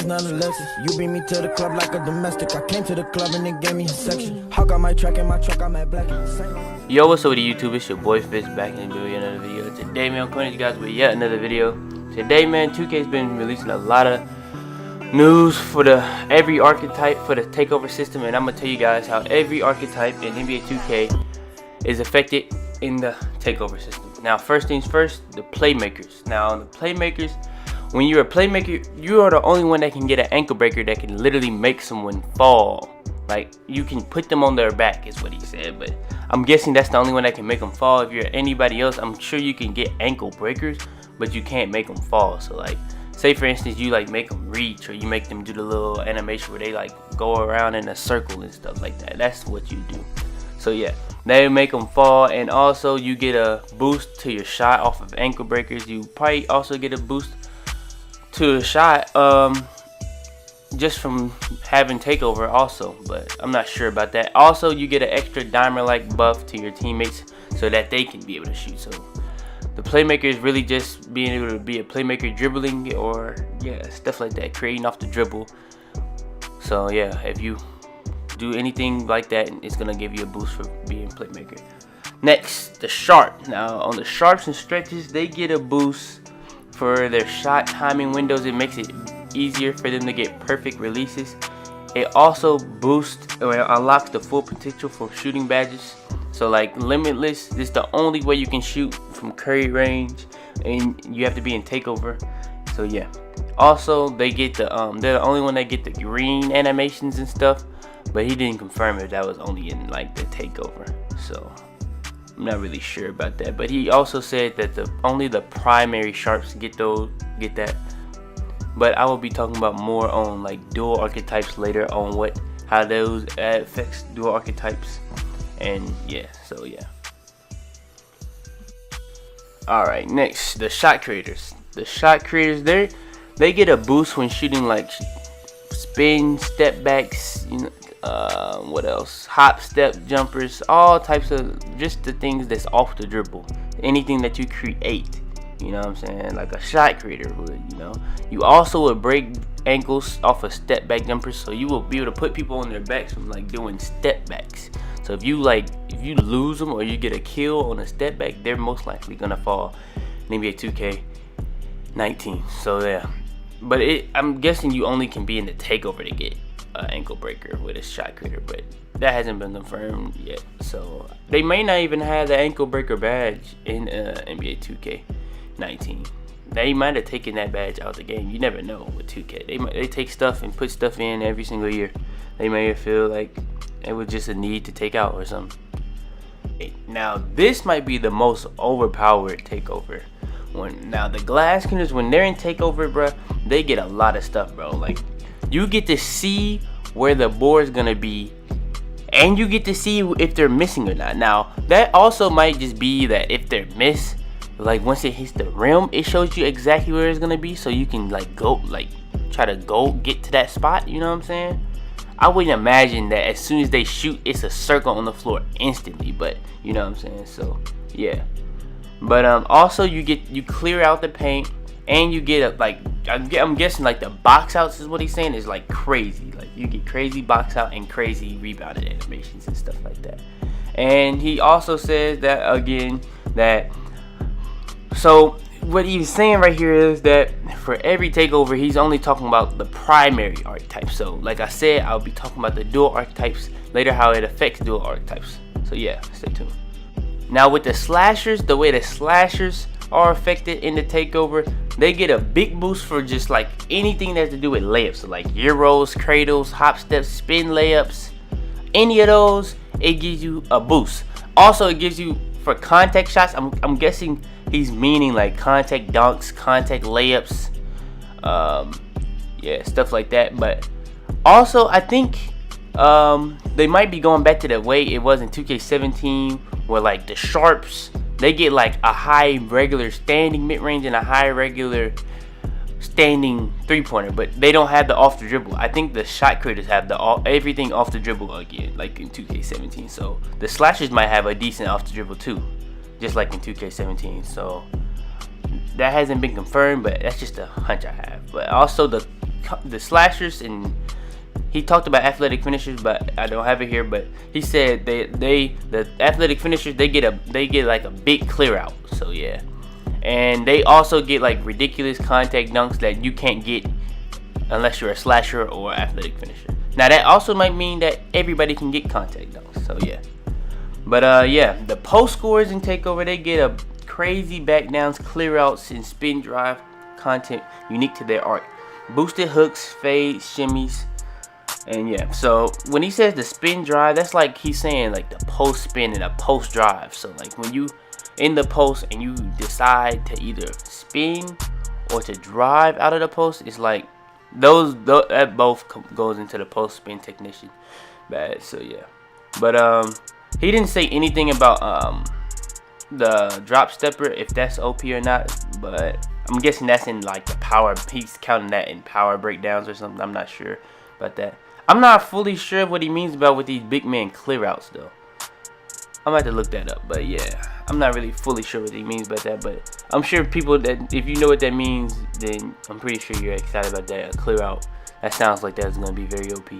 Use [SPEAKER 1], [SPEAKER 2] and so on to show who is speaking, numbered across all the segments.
[SPEAKER 1] it's not a Lexus. You bring me to the club like a domestic. I came to the club and they gave me a section. Hawk on my track and my truck, I'm at black.
[SPEAKER 2] Yo, what's up with the YouTube? It's your boy Fitz back in the video, another video. Today, man, I'm coming to you guys with yet another video. Today, man, 2K's been releasing a lot of news for every archetype for the takeover system, and I'm gonna tell you guys how every archetype in NBA 2K is affected in the takeover system. Now, first things first, the playmakers. Now, the playmakers, when you're a playmaker, you are the only one that can get an ankle breaker that can literally make someone fall. Like, you can put them on their back is what he said, but I'm guessing that's the only one that can make them fall. If you're anybody else, I'm sure you can get ankle breakers, but you can't make them fall. So, like, say for instance you like make them reach, or you make them do the little animation where they like go around in a circle and stuff like that. That's what you do. So yeah, they make them fall, and also you get a boost to your shot off of ankle breakers. You probably also get a boost to a shot just from having takeover also, but I'm not sure about that. Also, you get an extra dimer like buff to your teammates so that they can be able to shoot. So the playmaker is really just being able to be a playmaker, dribbling, or yeah, stuff like that, creating off the dribble. So yeah, if you do anything like that, it's gonna give you a boost for being playmaker. Next, the sharp. Now on the sharps and stretches, they get a boost for their shot timing windows. It makes it easier for them to get perfect releases. It also boosts or unlocks the full potential for shooting badges. So like limitless, this is the only way you can shoot from curry range, and you have to be in takeover. So yeah. Also, they get the they're the only one that get the green animations and stuff, but he didn't confirm if that was only in like the takeover. So I'm not really sure about that. But he also said that only the primary sharps get that. But I will be talking about more on like dual archetypes later on how those affects dual archetypes. And yeah, so yeah. Alright, next, the shot creators. The shot creators, they get a boost when shooting like spin, step backs, you know, what else? Hop, step, jumpers, all types of just the things that's off the dribble. Anything that you create, you know what I'm saying? Like a shot creator would, you know. You also would break ankles off of step back jumpers, so you will be able to put people on their backs from like doing step backs. So if you lose them or you get a kill on a step back, they're most likely gonna fall in NBA 2K19. So yeah, but I'm guessing you only can be in the takeover to get an ankle breaker with a shot creator, but that hasn't been confirmed yet. So they may not even have the ankle breaker badge in NBA 2K19. They might have taken that badge out the game. You never know with 2K. They take stuff and put stuff in every single year. They may feel like it was just a need to take out or something. Now this might be the most overpowered takeover. Now the glass cleaners, when they're in takeover, bro, they get a lot of stuff, bro. Like, you get to see where the board's gonna be, and you get to see if they're missing or not. Now that also might just be that if they're missed, like once it hits the rim, it shows you exactly where it's gonna be, so you can like try to get to that spot. You know what I'm saying? I wouldn't imagine that as soon as they shoot, it's a circle on the floor instantly, but you know what I'm saying. So yeah, but also you clear out the paint, and you get I'm guessing like the box outs is what he's saying is like crazy. Like you get crazy box out and crazy rebounded animations and stuff like that. And he also says that again so what he's saying right here is that for every takeover, he's only talking about the primary archetype. So like I said, I'll be talking about the dual archetypes later, how it affects dual archetypes. So yeah, stay tuned. Now with the slashers, the way the slashers are affected in the takeover, they get a big boost for just like anything that has to do with layups. So like euros, cradles, hop steps, spin layups, any of those, it gives you a boost. Also, it gives you for contact shots. I'm guessing he's meaning like contact dunks, contact layups, yeah, stuff like that. But also, I think they might be going back to the way it was in 2K17, where like the sharps, they get like a high regular standing mid-range and a high regular standing three-pointer, but they don't have the off the dribble. I think the shot creators have everything off the dribble again, like in 2K17. So the slashers might have a decent off the dribble too, just like in 2K17. So that hasn't been confirmed, but that's just a hunch I have. But also the the slashers, and he talked about athletic finishers, but I don't have it here. But he said the athletic finishers, they get like a big clear out. So yeah, and they also get like ridiculous contact dunks that you can't get unless you're a slasher or athletic finisher. Now that also might mean that everybody can get contact dunks. So yeah, but yeah, the post scores in Takeover, they get a crazy back downs, clear outs, and spin drive content unique to their arc. Boosted hooks, fades, shimmies, and yeah. So when he says the spin drive, that's like he's saying like the post spin and a post drive. So like when you in the post and you decide to either spin or to drive out of the post, it's like that both goes into the post spin technician bad. So yeah, but he didn't say anything about the drop stepper, if that's OP or not, but I'm guessing that's in like the power. He's counting that in power breakdowns or something. I'm not sure about that. I'm not fully sure of what he means about with these big man clear outs though. I'm gonna have to look that up, but yeah, I'm not really fully sure what he means about that, but I'm sure people that, if you know what that means, then I'm pretty sure you're excited about that. A clear out, that sounds like that's gonna be very OP.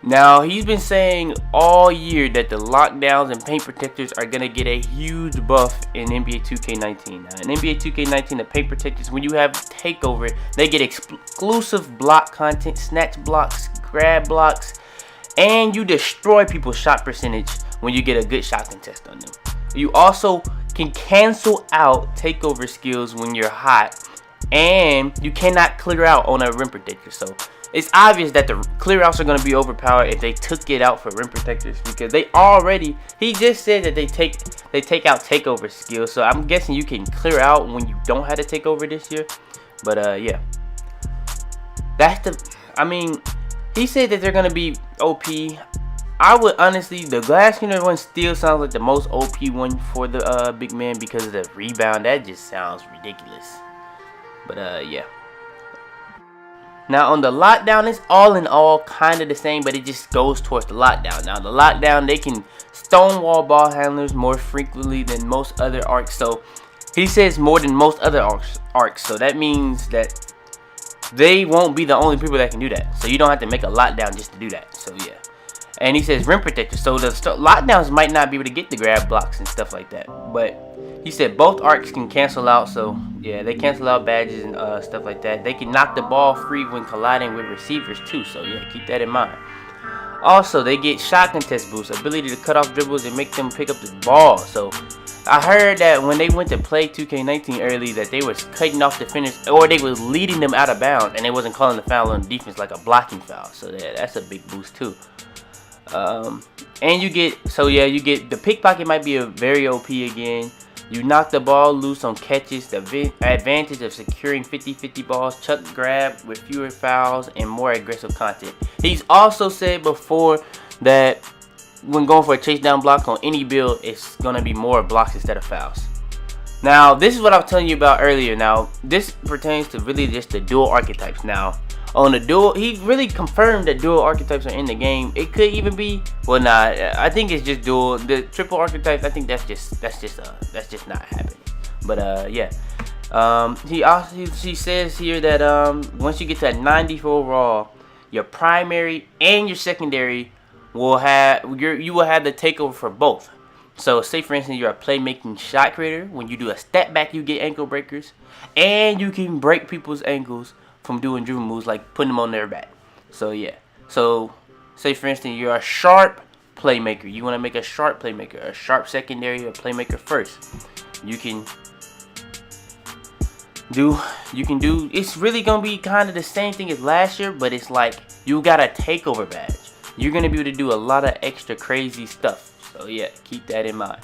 [SPEAKER 2] Now, he's been saying all year that the lockdowns and paint protectors are going to get a huge buff in NBA 2K19. Now, in NBA 2K19, the paint protectors, when you have Takeover, they get exclusive block content, snatch blocks, grab blocks, and you destroy people's shot percentage when you get a good shot contest on them. You also can cancel out Takeover skills when you're hot, and you cannot clear out on a rim protector. So it's obvious that the clear outs are going to be overpowered if they took it out for rim protectors, because he just said that they take out Takeover skills. So I'm guessing you can clear out when you don't have to Takeover this year. But yeah, he said that they're going to be OP. I would honestly, the glass cleaner one still sounds like the most OP one for the big man because of the rebound. That just sounds ridiculous. But yeah. Now on the lockdown, it's all in all kind of the same, but it just goes towards the lockdown. Now the lockdown, they can stonewall ball handlers more frequently than most other arcs. So he says more than most other arcs. So that means that they won't be the only people that can do that. So you don't have to make a lockdown just to do that. So yeah. And he says rim protector. So the lockdowns might not be able to get the grab blocks and stuff like that. But he said both arcs can cancel out. So yeah, they cancel out badges and stuff like that. They can knock the ball free when colliding with receivers too. So yeah, keep that in mind. Also, they get shot contest boost, ability to cut off dribbles and make them pick up the ball. So I heard that when they went to play 2K19 early, that they was cutting off defenders, or they was leading them out of bounds, and they wasn't calling the foul on defense like a blocking foul. So yeah, that's a big boost too. And you get the pickpocket might be a very OP again. You knock the ball loose on catches, the advantage of securing 50-50 balls, chuck grab with fewer fouls and more aggressive content. He's also said before that when going for a chase down block on any build, it's gonna be more blocks instead of fouls. Now this is what I was telling you about earlier. Now this pertains to really just the dual archetypes. Now on the dual, he really confirmed that dual archetypes are in the game. It could even be, well, nah, I think it's just dual. The triple archetypes, I think that's just not happening. But yeah, he says here that once you get to 94 overall, your primary and your secondary will have you will have the Takeover for both. So say for instance you're a playmaking shot creator. When you do a step back, you get ankle breakers, and you can break people's ankles from doing dribble moves like putting them on their back. So yeah. So say for instance you're a sharp playmaker. You want to make a sharp playmaker, a sharp secondary, a playmaker first. You can do. It's really gonna be kind of the same thing as last year, but it's like you got a Takeover badge. You're gonna be able to do a lot of extra crazy stuff. So yeah, keep that in mind.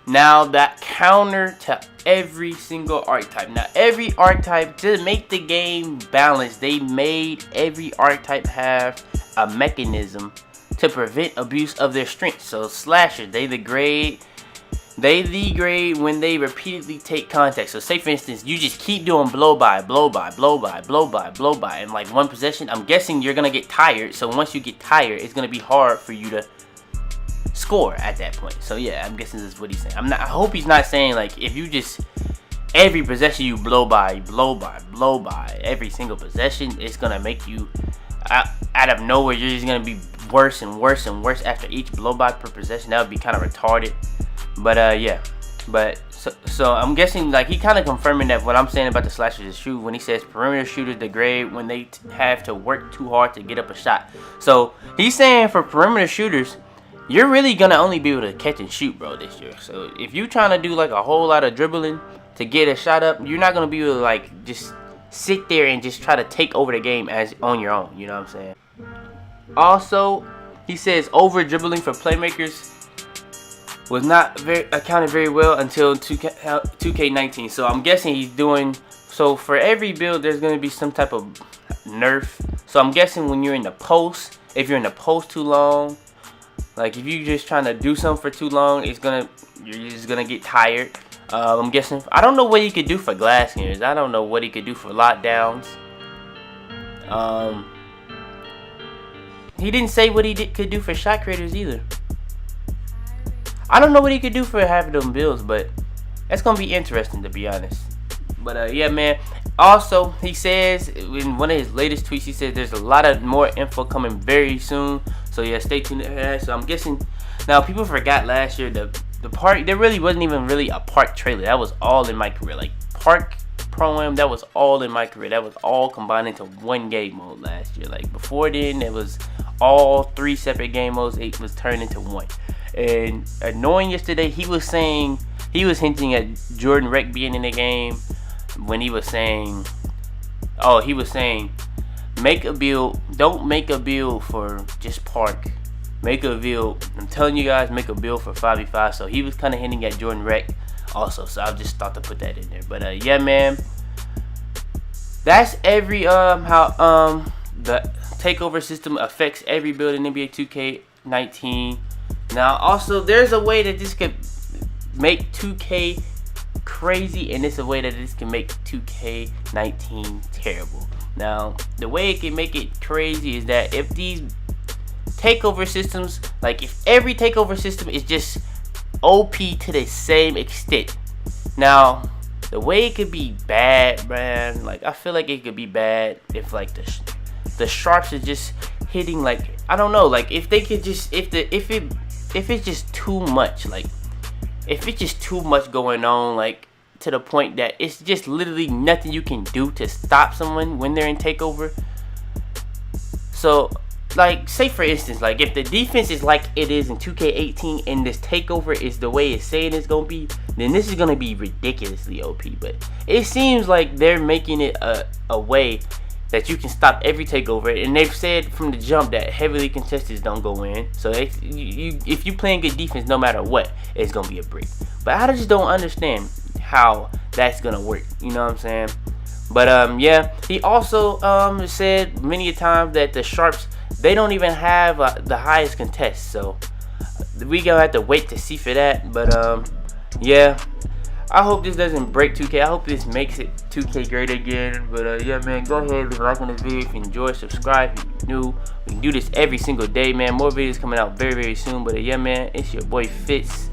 [SPEAKER 2] Now that counter to every single archetype. Now every archetype, to make the game balanced, they made every archetype have a mechanism to prevent abuse of their strength. So slashers, they degrade when they repeatedly take contact. So say for instance you just keep doing blow by in like one possession. I'm guessing you're gonna get tired. So once you get tired, it's gonna be hard for you to score at that point. So yeah, I'm guessing this is what he's saying. I hope he's not saying like if you just every possession you blow by every single possession, it's gonna make you out of nowhere. You're just gonna be worse and worse and worse after each blow by per possession. That would be kind of retarded. But yeah, but so I'm guessing like he kind of confirming that what I'm saying about the slashers is true when he says perimeter shooters degrade when they have to work too hard to get up a shot. So he's saying for perimeter shooters, you're really gonna only be able to catch and shoot, bro, this year. So if you're trying to do like a whole lot of dribbling to get a shot up, you're not gonna be able to like just sit there and just try to take over the game as on your own. You know what I'm saying? Also, he says over dribbling for playmakers was not accounted very well until 2K19. So I'm guessing he's doing, so for every build there's going to be some type of nerf. So I'm guessing when you're in the post, if you're in the post too long, like if you're just trying to do something for too long, you're just gonna get tired. I'm guessing, I don't know what he could do for glass cleaners. I don't know what he could do for lockdowns. He didn't say what he could do for shot creators either. I don't know what he could do for half of them builds, but that's gonna be interesting, to be honest. But yeah, man. Also, he says in one of his latest tweets, he said there's a lot of more info coming very soon. So yeah, stay tuned to that. So I'm guessing now people forgot last year the park. There really wasn't even really a park trailer. That was all in MyCareer. Like park pro-am, that was all in MyCareer. That was all combined into one game mode last year. Like before then, it was all 3 separate game modes. It was turned into one. And annoying yesterday, he was hinting at Jordan Reck being in the game when he was saying, make a build, don't make a build for just park, make a build, I'm telling you guys, make a build for 5v5. So he was kind of hinting at Jordan Reck also, so I just thought to put that in there. But yeah, man, that's every how the takeover system affects every build in NBA 2K19. Now also there's a way that this could make 2K crazy, and it's a way that this can make 2K19 terrible. Now the way it can make it crazy is that if these takeover systems, like if every takeover system is just OP to the same extent. Now the way it could be bad, man, like I feel like it could be bad if like the sharps are just hitting, like I don't know, like if they could just if it's just too much, like if it's just too much going on, like to the point that it's just literally nothing you can do to stop someone when they're in takeover. So like say for instance, like if the defense is like it is in 2K18 and this takeover is the way it's saying it's gonna be, then this is gonna be ridiculously OP. But it seems like they're making it a way that you can stop every takeover, and they've said from the jump that heavily contested don't go in. So if you playing good defense, no matter what, it's gonna be a break. But I just don't understand how that's gonna work. You know what I'm saying? But yeah, he also said many a times that the sharps, they don't even have the highest contest. So we gonna have to wait to see for that. But yeah, I hope this doesn't break 2K. I hope this makes it 2K great again. But yeah, man, go ahead, leave a like on the video if you enjoy, subscribe if you're new. We can do this every single day, man. More videos coming out very, very soon. But yeah, man, it's your boy Fitz,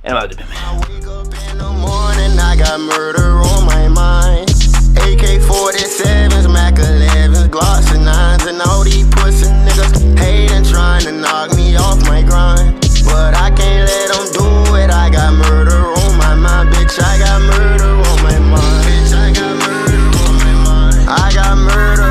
[SPEAKER 2] and I'm out of the man.
[SPEAKER 3] I wake up in the morning, I got murder on my mind. AK-47s, Mac 11s, Glocks and 9s, and all these pussy niggas hating, trying to knock me off my grind. But I can't let them do it. I got murder on my mind, bitch. I got murder on my mind. Bitch, I got murder on my mind. I got murder